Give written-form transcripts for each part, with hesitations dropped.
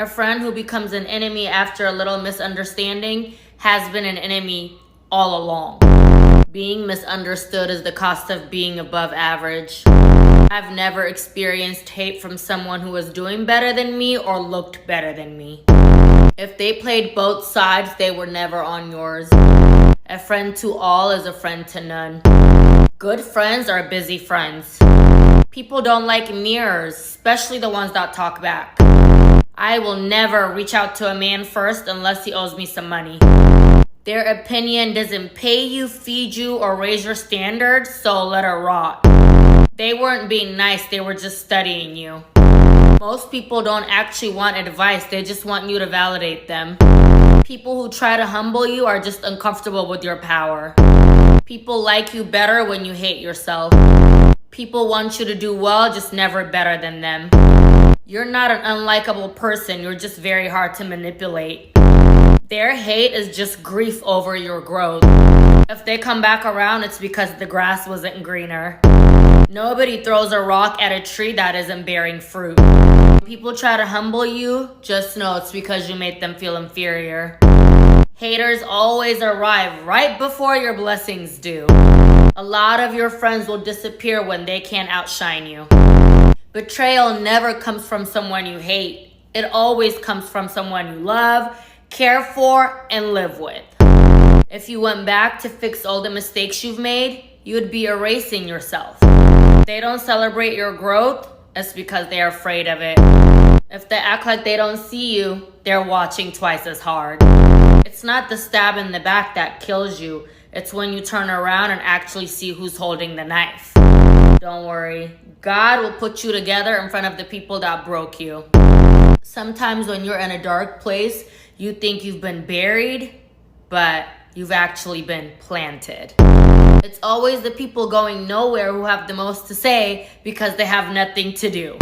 A friend who becomes an enemy after a little misunderstanding has been an enemy all along. Being misunderstood is the cost of being above average. I've never experienced hate from someone who was doing better than me or looked better than me. If they played both sides, they were never on yours. A friend to all is a friend to none. Good friends are busy friends. People don't like mirrors, especially the ones that talk back. I will never reach out to a man first unless he owes me some money. Their opinion doesn't pay you, feed you, or raise your standards, so let her rot. They weren't being nice, they were just studying you. Most people don't actually want advice, they just want you to validate them. People who try to humble you are just uncomfortable with your power. People like you better when you hate yourself. People want you to do well, just never better than them. You're not an unlikable person, you're just very hard to manipulate. Their hate is just grief over your growth. If they come back around, it's because the grass wasn't greener. Nobody throws a rock at a tree that isn't bearing fruit. When people try to humble you, just know it's because you made them feel inferior. Haters always arrive right before your blessings do. A lot of your friends will disappear when they can't outshine you. Betrayal never comes from someone you hate. It always comes from someone you love, care for, and live with. If you went back to fix all the mistakes you've made, you'd be erasing yourself. If they don't celebrate your growth, it's because they're afraid of it. If they act like they don't see you, they're watching twice as hard. It's not the stab in the back that kills you. It's when you turn around and actually see who's holding the knife. Don't worry. God will put you together in front of the people that broke you. Sometimes when you're in a dark place, you think you've been buried, but you've actually been planted. It's always the people going nowhere who have the most to say because they have nothing to do.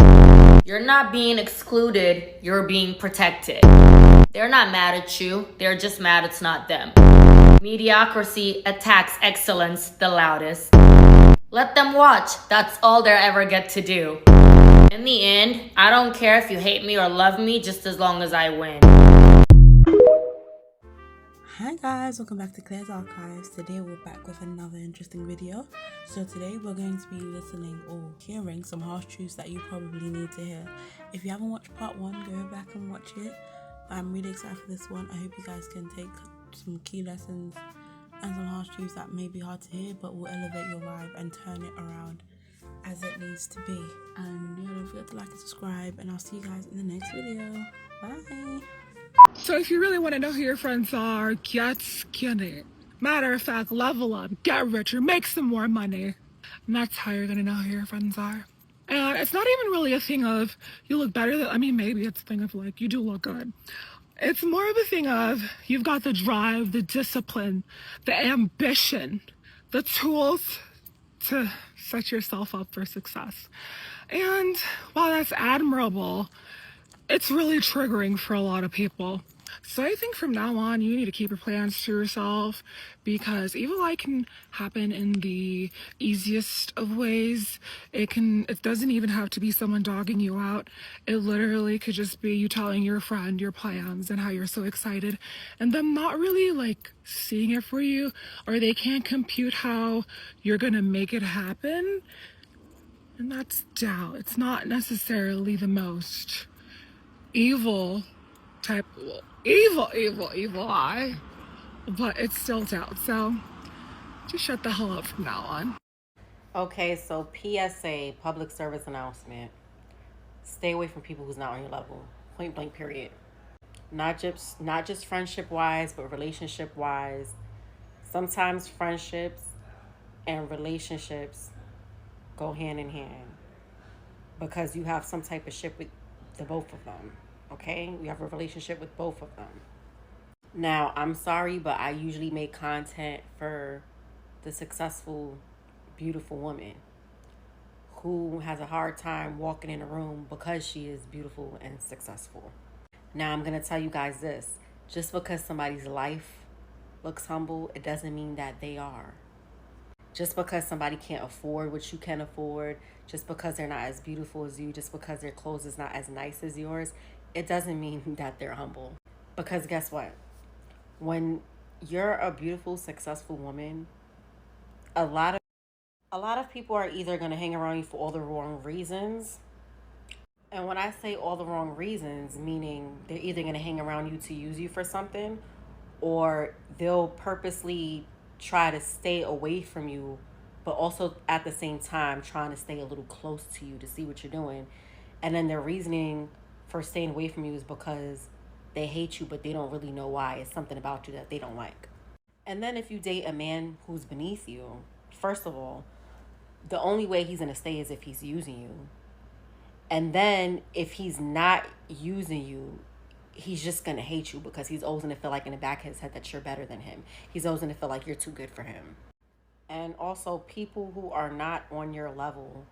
You're not being excluded, you're being protected. They're not mad at you, they're just mad it's not them. Mediocrity attacks excellence the loudest. Let them watch, that's all they ever get to do. In the end, I don't care if you hate me or love me, just as long as I win. Hi guys, welcome back to Clare's Archives. Today we're back with another interesting video. So today we're going to be listening or hearing some harsh truths that you probably need to hear. If you haven't watched part 1, go back and watch it. I'm really excited for this one. I hope you guys can take some key lessons and some harsh truths that may be hard to hear but will elevate your vibe and turn it around as it needs to be. And yeah, don't forget to like and subscribe, and I'll see you guys in the next video. Bye. So if you really want to know who your friends are, get skinny. Matter of fact, level up, get richer, make some more money. And that's how you're going to know who your friends are. And it's not even really a thing of you look better than, maybe it's a thing of like, you do look good. It's more of a thing of you've got the drive, the discipline, the ambition, the tools to set yourself up for success. And while that's admirable, it's really triggering for a lot of people. So I think from now on, you need to keep your plans to yourself, because evil eye can happen in the easiest of ways. It doesn't even have to be someone dogging you out. It literally could just be you telling your friend your plans and how you're so excited, and them not really like seeing it for you, or they can't compute how you're gonna make it happen. And that's doubt. It's not necessarily the most evil eye, but it's still doubt. So just shut the hell up from now on. Okay, so PSA, public service announcement. Stay away from people who's not on your level. Point blank, period. Not just friendship wise, but relationship wise. Sometimes friendships and relationships go hand in hand because you have some type of ship with the both of them. Okay, you have a relationship with both of them. Now, I'm sorry, but I usually make content for the successful, beautiful woman who has a hard time walking in a room because she is beautiful and successful. Now, I'm going to tell you guys this. Just because somebody's life looks humble, it doesn't mean that they are. Just because somebody can't afford what you can afford, just because they're not as beautiful as you, just because their clothes is not as nice as yours, it doesn't mean that they're humble. Because guess what? When you're a beautiful, successful woman, a lot of people are either going to hang around you for all the wrong reasons. And when I say all the wrong reasons, meaning they're either going to hang around you to use you for something, or they'll purposely try to stay away from you, but also at the same time trying to stay a little close to you to see what you're doing. And then their reasoning for staying away from you is because they hate you, but they don't really know why. It's something about you that they don't like. And then if you date a man who's beneath you, first of all, the only way he's going to stay is if he's using you. And then if he's not using you, he's just going to hate you because he's always going to feel like in the back of his head that you're better than him. He's always going to feel like you're too good for him. And also, people who are not on your level,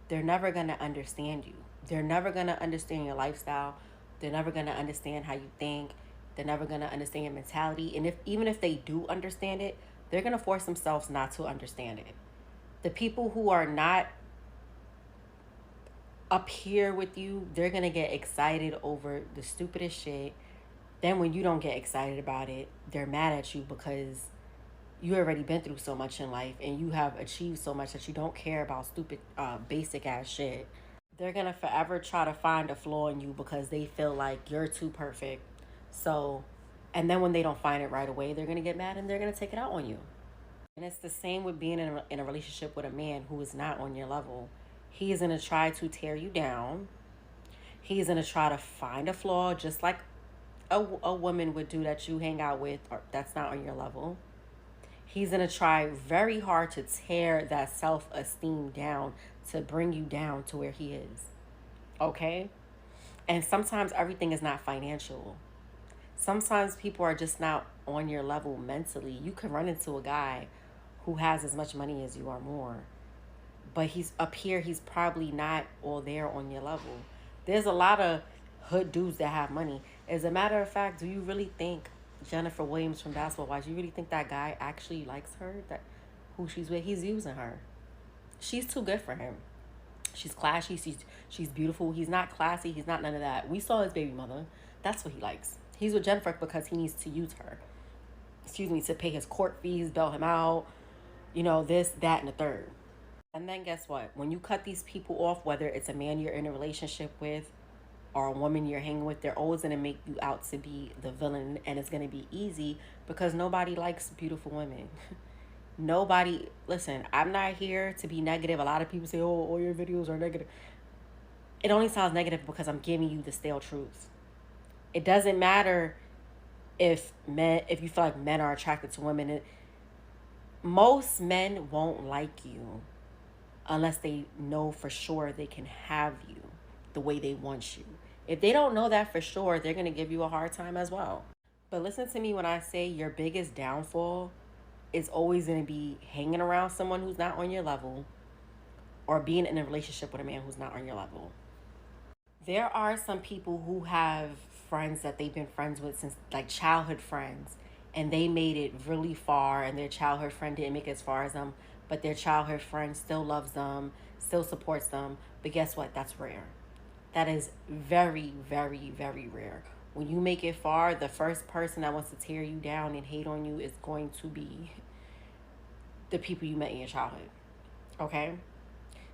they're never going to understand you. They're never going to understand your lifestyle. They're never going to understand how you think. They're never going to understand your mentality. And even if they do understand it, they're going to force themselves not to understand it. The people who are not up here with you, they're going to get excited over the stupidest shit. Then when you don't get excited about it, they're mad at you because you already been through so much in life and you have achieved so much that you don't care about stupid, basic ass shit. They're going to forever try to find a flaw in you because they feel like you're too perfect. So, and then when they don't find it right away, they're going to get mad and they're going to take it out on you. And it's the same with being in a relationship with a man who is not on your level. He is going to try to tear you down. He's going to try to find a flaw just like a woman would do that you hang out with or that's not on your level. He's going to try very hard to tear that self-esteem down to bring you down to where he is. Okay? And sometimes everything is not financial. Sometimes people are just not on your level mentally. You can run into a guy who has as much money as you or more, but he's up here, he's probably not all there on your level. There's a lot of hood dudes that have money. As a matter of fact, do you really think Jennifer Williams from Basketball Wives, you really think that guy actually likes her, that who she's with? He's using her. She's too good for him. She's classy, she's beautiful. He's not classy, he's not none of that. We saw his baby mother. That's what he likes. He's with Jennifer because he needs to use her. To pay his court fees, bail him out, this, that, and the third. And then guess what? When you cut these people off, whether it's a man you're in a relationship with or a woman you're hanging with, they're always going to make you out to be the villain. And it's going to be easy because nobody likes beautiful women. Nobody, listen, I'm not here to be negative. A lot of people say, oh, all your videos are negative. It only sounds negative because I'm giving you the stale truth. It doesn't matter if you feel like men are attracted to women. Most men won't like you unless they know for sure they can have you the way they want you. If they don't know that for sure, they're going to give you a hard time as well. But listen to me when I say your biggest downfall is always going to be hanging around someone who's not on your level or being in a relationship with a man who's not on your level. There are some people who have friends that they've been friends with since like childhood friends, and they made it really far, and their childhood friend didn't make it as far as them, but their childhood friend still loves them, still supports them. But guess what? That's rare. That is very, very, very rare. When you make it far, the first person that wants to tear you down and hate on you is going to be the people you met in your childhood. Okay?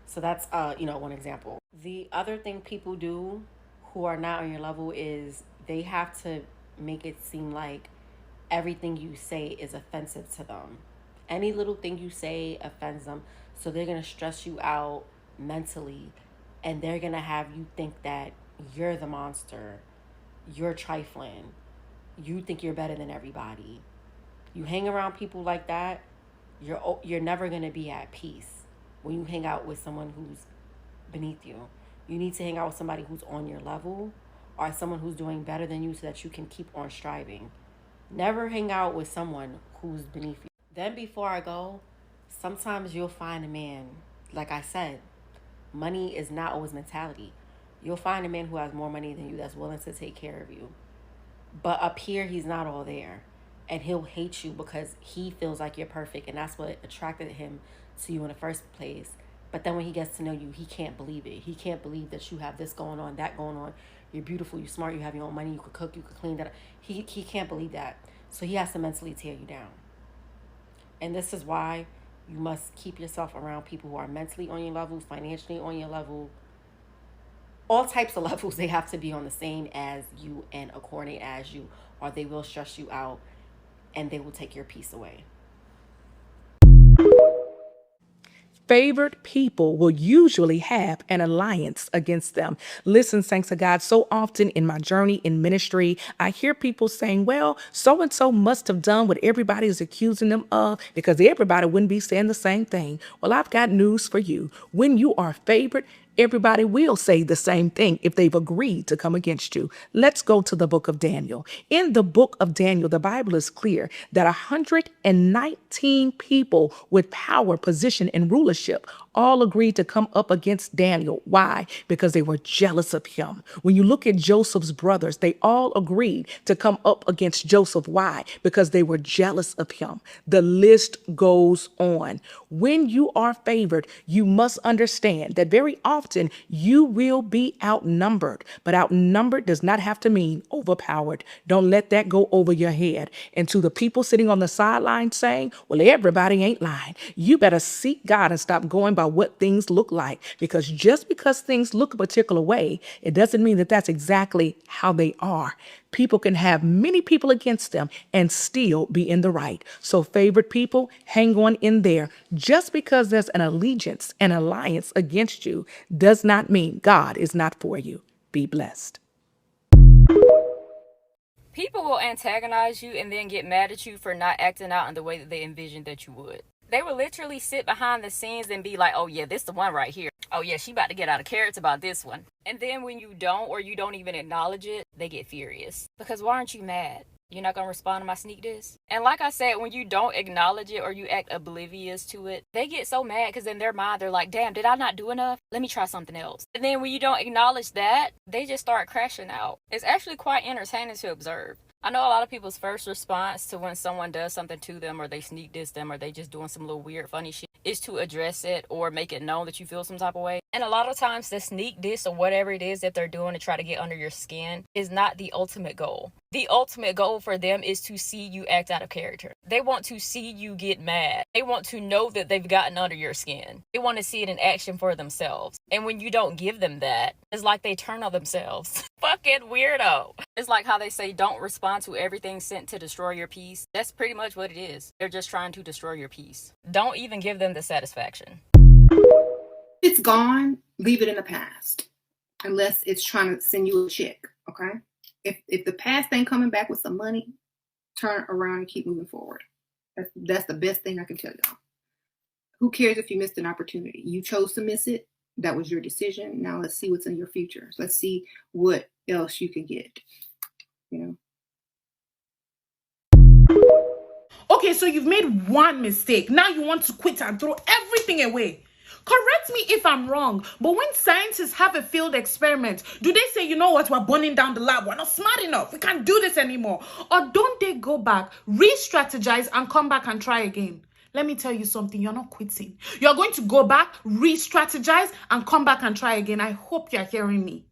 So that's, one example. The other thing people do who are not on your level is they have to make it seem like everything you say is offensive to them. Any little thing you say offends them. So they're going to stress you out mentally, and they're going to have you think that you're the monster. You're trifling. You think you're better than everybody. You hang around people like that, you're never going to be at peace when you hang out with someone who's beneath you. You need to hang out with somebody who's on your level or someone who's doing better than you so that you can keep on striving. Never hang out with someone who's beneath you. Then before I go, sometimes you'll find a man, like I said, money is not always mentality. You'll find a man who has more money than you that's willing to take care of you. But up here, he's not all there. And he'll hate you because he feels like you're perfect. And that's what attracted him to you in the first place. But then when he gets to know you, he can't believe it. He can't believe that you have this going on, that going on. You're beautiful, you're smart, you have your own money, you could cook, you could clean that. He can't believe that. So he has to mentally tear you down. And this is why you must keep yourself around people who are mentally on your level, financially on your level, all types of levels. They have to be on the same as you and according as you, or they will stress you out and they will take your peace away. Favored people will usually have an alliance against them. Listen, thanks to God, so often in my journey in ministry, I hear people saying, well, so and so must have done what everybody is accusing them of because everybody wouldn't be saying the same thing. Well, I've got news for you. When you are favored, everybody will say the same thing if they've agreed to come against you. Let's go to the book of Daniel. In the book of Daniel, the Bible is clear that 119 people with power, position, and rulership all agreed to come up against Daniel. Why? Because they were jealous of him. When you look at Joseph's brothers, they all agreed to come up against Joseph. Why? Because they were jealous of him. The list goes on. When you are favored, you must understand that very often you will be outnumbered, but outnumbered does not have to mean overpowered. Don't let that go over your head. And to the people sitting on the sideline saying, well, everybody ain't lying. You better seek God and stop going by what things look like, because just because things look a particular way, it doesn't mean that that's exactly how they are. People can have many people against them and still be in the right. So favored people, hang on in there. Just because there's an allegiance, an alliance against you does not mean God is not for you. Be blessed. People will antagonize you and then get mad at you for not acting out in the way that they envisioned that you would. They will literally sit behind the scenes and be like, oh yeah, this the one right here. Oh yeah, she about to get out of character about this one. And then when you don't, or you don't even acknowledge it, they get furious. Because why aren't you mad? You're not going to respond to my sneak diss? And like I said, when you don't acknowledge it or you act oblivious to it, they get so mad because in their mind, they're like, damn, did I not do enough? Let me try something else. And then when you don't acknowledge that, they just start crashing out. It's actually quite entertaining to observe. I know a lot of people's first response to when someone does something to them or they sneak diss them or they just doing some little weird funny shit is to address it or make it known that you feel some type of way. And a lot of times the sneak diss or whatever it is that they're doing to try to get under your skin is not the ultimate goal. The ultimate goal for them is to see you act out of character. They want to see you get mad. They want to know that they've gotten under your skin. They want to see it in action for themselves. And when you don't give them that, it's like they turn on themselves. Fucking weirdo. It's like how they say don't respond to everything sent to destroy your peace. That's pretty much what it is. They're just trying to destroy your peace. Don't even give them the satisfaction. It's gone, leave it in the past. Unless it's trying to send you a check, okay? If the past ain't coming back with some money, turn around and keep moving forward. That's the best thing I can tell y'all. Who cares if you missed an opportunity? You chose to miss it. That was your decision. Now let's see what's in your future. Let's see what else you can get, you know? Okay, so you've made one mistake. Now you want to quit and throw everything away. Correct me if I'm wrong, but when scientists have a field experiment, do they say, you know what, we're burning down the lab, we're not smart enough, we can't do this anymore? Or don't they go back, re-strategize, and come back and try again? Let me tell you something, you're not quitting. You're going to go back, re-strategize, and come back and try again. I hope you're hearing me.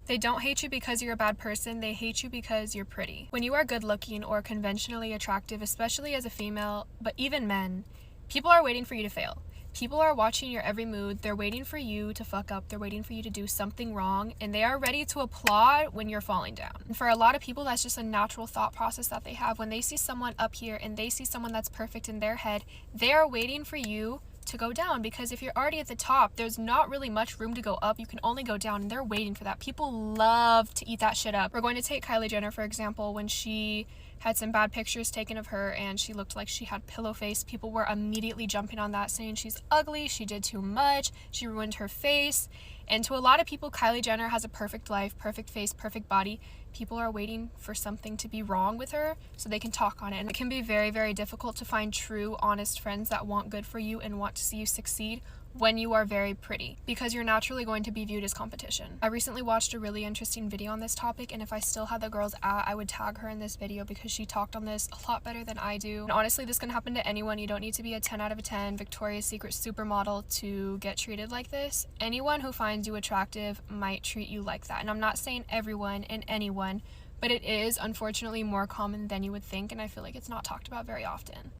They don't hate you because you're a bad person, they hate you because you're pretty. When you are good looking or conventionally attractive, especially as a female, but even men, people are waiting for you to fail. People are watching your every move. They're waiting for you to fuck up. They're waiting for you to do something wrong, and they are ready to applaud when you're falling down. And for a lot of people, that's just a natural thought process that they have. When they see someone up here and they see someone that's perfect in their head, they are waiting for you to go down, because if you're already at the top, there's not really much room to go up. You can only go down, and they're waiting for that. People love to eat that shit up. We're going to take Kylie Jenner, for example. When she had some bad pictures taken of her and she looked like she had pillow face, people were immediately jumping on that, saying she's ugly, she did too much, she ruined her face. And to a lot of people, Kylie Jenner has a perfect life, perfect face, perfect body. People are waiting for something to be wrong with her so they can talk on it. And it can be very, very difficult to find true, honest friends that want good for you and want to see you succeed when you are very pretty, because you're naturally going to be viewed as competition. I recently watched a really interesting video on this topic, and if I still had the girl's I would tag her in this video because she talked on this a lot better than I do. And honestly, this can happen to anyone. You don't need to be a 10 out of 10 Victoria's Secret supermodel to get treated like this. Anyone who finds you attractive might treat you like that. And I'm not saying everyone and anyone, but it is unfortunately more common than you would think, and I feel like it's not talked about very often.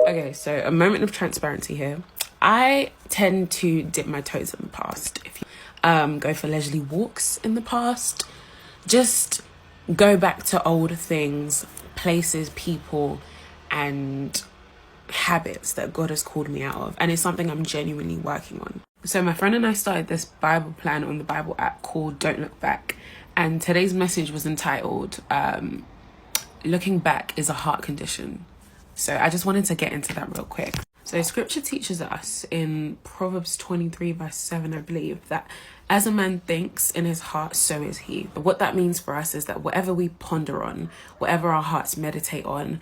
Okay, so a moment of transparency here. I tend to dip my toes in the past. If you go for leisurely walks in the past, just go back to old things, places, people, and habits that God has called me out of. And it's something I'm genuinely working on. So my friend and I started this Bible plan on the Bible app called Don't Look Back. And today's message was entitled, Looking Back is a Heart Condition. So I just wanted to get into that real quick. So scripture teaches us in Proverbs 23 verse 7, I believe, that as a man thinks in his heart, so is he. But what that means for us is that whatever we ponder on, whatever our hearts meditate on,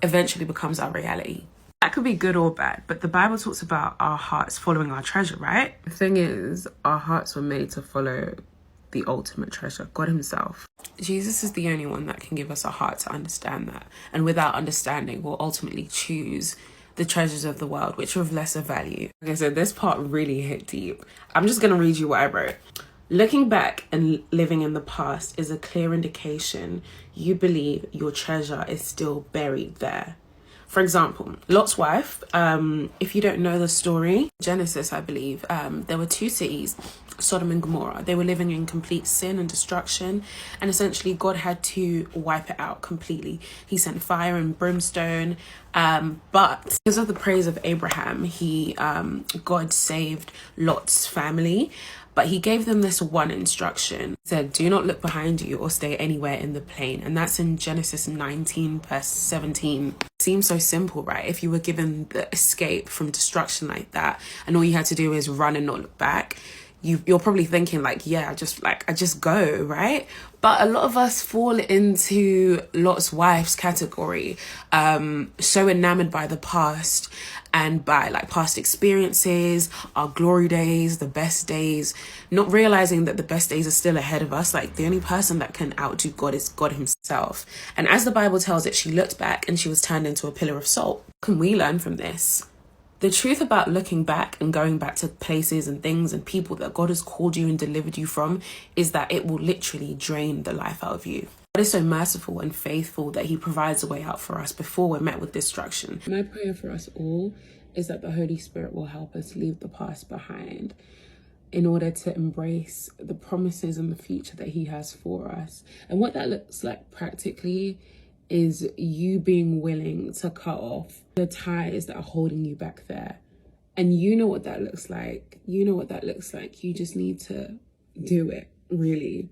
eventually becomes our reality. That could be good or bad, but the Bible talks about our hearts following our treasure, right? The thing is, our hearts were made to follow the ultimate treasure, God himself. Jesus is the only one that can give us a heart to understand that. And without understanding, we'll ultimately choose the treasures of the world, which are of lesser value. Okay, so this part really hit deep. I'm just going to read you what I wrote. Looking back and living in the past is a clear indication you believe your treasure is still buried there. For example, Lot's wife, if you don't know the story, Genesis, I believe, there were two cities, Sodom and Gomorrah. They were living in complete sin and destruction, and essentially God had to wipe it out completely. He sent fire and brimstone, but because of the praise of Abraham, God saved Lot's family. But he gave them this one instruction. He said, do not look behind you or stay anywhere in the plain. And that's in Genesis 19 verse 17. Seems so simple, right? If you were given the escape from destruction like that, and all you had to do is run and not look back, you're probably thinking like, yeah, I just go, right? But a lot of us fall into Lot's wife's category, so enamored by the past and by like past experiences, our glory days, the best days, not realizing that the best days are still ahead of us. Like the only person that can outdo God is God himself. And as the Bible tells it, she looked back and she was turned into a pillar of salt. What can we learn from this? The truth about looking back and going back to places and things and people that God has called you and delivered you from is that it will literally drain the life out of you. God is so merciful and faithful that he provides a way out for us before we're met with destruction. My prayer for us all is that the Holy Spirit will help us leave the past behind in order to embrace the promises and the future that he has for us. And what that looks like practically is you being willing to cut off the ties that are holding you back there. And you know what that looks like. You know what that looks like. You just need to do it, really.